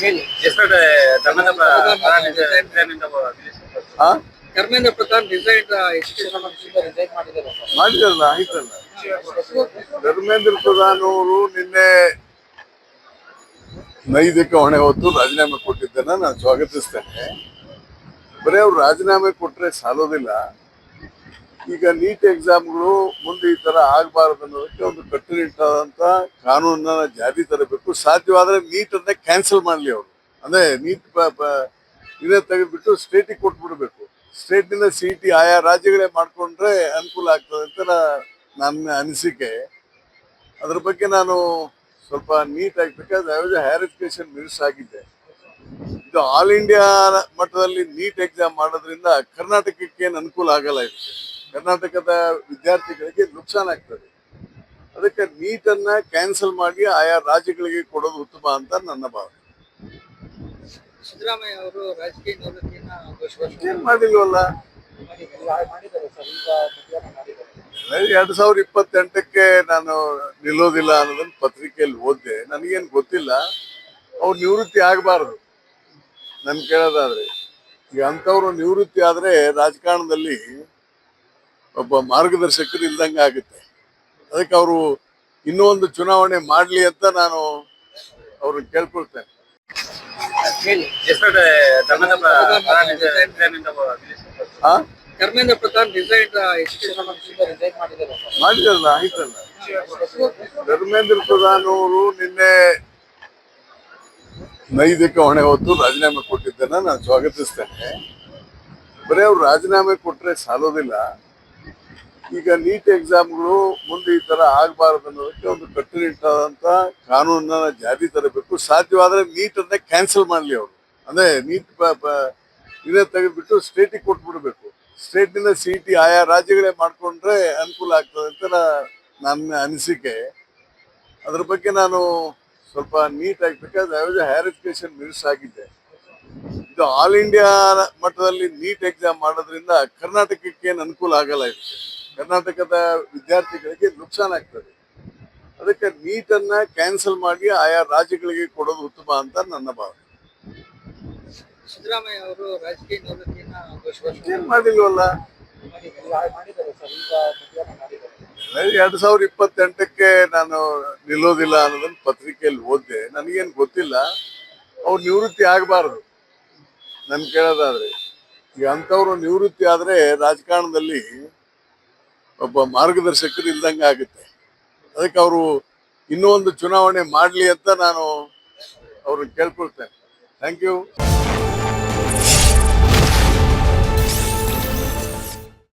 ಹೇಳಿ. Yesterday, Dharmendra Pradhan is resigned in the ministry. ಹಾ Dharmendra Pradhan resigned the ಶಿಕ್ಷಣ ಮಂತ್ರಿಯಿಂದ resign ಮಾಡಿದಾರಲ್ಲ ಆಯ್ತಲ್ಲ. ಧರ್ಮೇಂದ್ರ ಪ್ರಧಾನ್ ಅವರು ನಿನ್ನೆ ನೈತಿಕ ಹೊಣೆ ಹೊತ್ತು ರಾಜೀನಾಮೆ ಕೊಟ್ಟಿದ್ದನ್ನ ನಾನು ಸ್ವಾಗತಿಸ್ತೇನೆ. ಬರೀ ಅವ್ರು ರಾಜೀನಾಮೆ ಕೊಟ್ರೆ ಸಾಲೋದಿಲ್ಲ. ಈಗ ನೀಟ್ ಎಕ್ಸಾಮ್ಗಳು ಮುಂದೆ ಈ ತರ ಆಗಬಾರದು ಅನ್ನೋದಕ್ಕೆ ಒಂದು ಕಟ್ಟುನಿಟ್ಟಾದಂತ ಕಾನೂನನ್ನ ಜಾರಿ ತರಬೇಕು. ಸಾಧ್ಯವಾದ್ರೆ ನೀಟ್ ಅನ್ನ ಕ್ಯಾನ್ಸಲ್ ಮಾಡ್ಲಿ ಅವರು. ಅಂದ್ರೆ ನೀಟ್ ಇದೇ ತೆಗೆದ್ಬಿಟ್ಟು ಸ್ಟೇಟಿಗೆ ಕೊಟ್ಬಿಡ್ಬೇಕು. ಸ್ಟೇಟ್ನಿಂದ ಸಿಟಿ ಆಯಾ ರಾಜ್ಯಗಳೇ ಮಾಡ್ಕೊಂಡ್ರೆ ಅನುಕೂಲ ಆಗ್ತದೆ ಅಂತ ನನ್ನ ಅನಿಸಿಕೆ. ಅದ್ರ ಬಗ್ಗೆ ನಾನು ಸ್ವಲ್ಪ ನೀಟ್ ಆಗ್ಬೇಕಾದ್ರೆ ಹೈಯರ್ ಎಜುಕೇಶನ್ ಮಿನಿಸ್ಟರ್ ಆಗಿದ್ದೆ. ಇದು ಆಲ್ ಇಂಡಿಯಾ ಮಟ್ಟದಲ್ಲಿ ನೀಟ್ ಎಕ್ಸಾಮ್ ಮಾಡೋದ್ರಿಂದ ಕರ್ನಾಟಕಕ್ಕೆ ಏನು ಅನುಕೂಲ ಆಗಲ್ಲ. ಇದು ಕರ್ನಾಟಕದ ವಿದ್ಯಾರ್ಥಿಗಳಿಗೆ ನುಕ್ಸಾನ್ ಆಗ್ತದೆ. ಅದಕ್ಕೆ ನೀಟನ್ನ ಕ್ಯಾನ್ಸಲ್ ಮಾಡಿ ಆಯಾ ರಾಜ್ಯಗಳಿಗೆ ಕೊಡೋದು ಉತ್ತಮ ಅಂತ ನನ್ನ ಭಾವನೆ. ಸಿದ್ದರಾಮಯ್ಯ ಅವರು ರಾಜಕೀಯ ನಿವೃತ್ತಿಯನ್ನ ಏನ್ ಮಾಡಿಲ್ವಲ್ಲ. 2028ಕ್ಕೆ ನಾನು ನಿಲ್ಲೋದಿಲ್ಲ ಅನ್ನೋದನ್ನ ಪತ್ರಿಕೆಯಲ್ಲಿ ಓದಿದೆ. ನನಗೇನು ಗೊತ್ತಿಲ್ಲ. ಅವ್ರು ನಿವೃತ್ತಿ ಆಗಬಾರದು ನನ್ ಕೇಳೋದಾದ್ರೆ. ಈಗ ಅಂಥವ್ರು ನಿವೃತ್ತಿ ಆದ್ರೆ ರಾಜಕಾರಣದಲ್ಲಿ ಒಬ್ಬ ಮಾರ್ಗದರ್ಶಕರು ಇಲ್ದಂಗೆ ಆಗುತ್ತೆ. ಅದಕ್ಕೆ ಅವರು ಇನ್ನೂ ಒಂದು ಚುನಾವಣೆ ಮಾಡ್ಲಿ ಅಂತ ನಾನು ಅವ್ರನ್ನ ಕೇಳ್ಕೊಳ್ತೇನೆ. ಹೇಳಿ. Yesterday, Dharmendra Pradhan is resigned in the ministry. ಹಾ Dharmendra Pradhan resigned the ಶಿಕ್ಷಣ ಮಂತ್ರಿಯಿಂದ ರಿಸೈನ್ ಮಾಡಿದಾರಲ್ಲ ಆಯ್ತಲ್ಲ. ಧರ್ಮೇಂದ್ರ ಪ್ರಧಾನ್ ಅವರು ನಿನ್ನೆ ನೈತಿಕ ಹೊಣೆ ಹೊತ್ತು ರಾಜೀನಾಮೆ ಕೊಟ್ಟಿದ್ದನ್ನ ನಾನು ಸ್ವಾಗತಿಸ್ತೇನೆ. ಬರೀ ಅವ್ರು ರಾಜೀನಾಮೆ ಕೊಟ್ರೆ ಸಾಲೋದಿಲ್ಲ. ಈಗ ನೀಟ್ ಎಕ್ಸಾಮ್ಗಳು ಮುಂದೆ ಈ ತರ ಆಗಬಾರದು ಅನ್ನೋದಕ್ಕೆ ಒಂದು ಕಟ್ಟುನಿಟ್ಟಾದಂತ ಕಾನೂನನ್ನ ಜಾರಿ ತರಬೇಕು. ಸಾಧ್ಯವಾದ್ರೆ ನೀಟ್ ಅನ್ನ ಕ್ಯಾನ್ಸಲ್ ಮಾಡ್ಲಿ ಅವರು. ಅಂದ್ರೆ ನೀಟ್ ಇದೇ ತೆಗೆದ್ಬಿಟ್ಟು ಸ್ಟೇಟಿಗೆ ಕೊಟ್ಬಿಡ್ಬೇಕು. ಸ್ಟೇಟ್ನಿಂದ ಸಿಟಿ ಆಯಾ ರಾಜ್ಯಗಳೇ ಮಾಡ್ಕೊಂಡ್ರೆ ಅನುಕೂಲ ಆಗ್ತದೆ ಅಂತ ನನ್ನ ಅನಿಸಿಕೆ. ಅದ್ರ ಬಗ್ಗೆ ನಾನು ಸ್ವಲ್ಪ ನೀಟ್ ಆಗ್ಬೇಕಾದ್ರೆ ಹೈಯರ್ ಎಜುಕೇಶನ್ ಮಿನಿಸ್ಟರ್ ಆಗಿದ್ದೆ. ಇದು ಆಲ್ ಇಂಡಿಯಾ ಮಟ್ಟದಲ್ಲಿ ನೀಟ್ ಎಕ್ಸಾಮ್ ಮಾಡೋದ್ರಿಂದ ಕರ್ನಾಟಕಕ್ಕೆ ಏನು ಅನುಕೂಲ ಆಗಲ್ಲ. ಇದು ಕರ್ನಾಟಕದ ವಿದ್ಯಾರ್ಥಿಗಳಿಗೆ ನುಕ್ಸಾನ್ ಆಗ್ತದೆ. ಅದಕ್ಕೆ ನೀಟನ್ನ ಕ್ಯಾನ್ಸಲ್ ಮಾಡಿ ಆಯಾ ರಾಜ್ಯಗಳಿಗೆ ಕೊಡೋದು ಉತ್ತಮ ಅಂತ ನನ್ನ ಭಾವನೆ. ಸಿದ್ದರಾಮಯ್ಯ ಅವರು ರಾಜಕೀಯ ನಿವೃತ್ತಿಯನ್ನ ಏನ್ ಮಾಡಿಲ್ವಲ್ಲ. 2028ಕ್ಕೆ ನಾನು ನಿಲ್ಲೋದಿಲ್ಲ ಅನ್ನೋದನ್ನ ಪತ್ರಿಕೆಯಲ್ಲಿ ಓದಿದೆ. ನನಗೇನು ಗೊತ್ತಿಲ್ಲ. ಅವ್ರು ನಿವೃತ್ತಿ ಆಗಬಾರದು ನನ್ ಕೇಳೋದಾದ್ರೆ. ಈಗ ಅಂಥವ್ರು ನಿವೃತ್ತಿ ಆದ್ರೆ ರಾಜಕಾರಣದಲ್ಲಿ ಒಬ್ಬ ಮಾರ್ಗದರ್ಶಕರು ಇಲ್ದಂಗೆ ಆಗುತ್ತೆ. ಅದಕ್ಕೆ ಅವರು ಇನ್ನೂ ಒಂದು ಚುನಾವಣೆ ಮಾಡ್ಲಿ ಅಂತ ನಾನು ಅವ್ರನ್ನ ಕೇಳ್ಕೊಳ್ತೇನೆ. Thank you.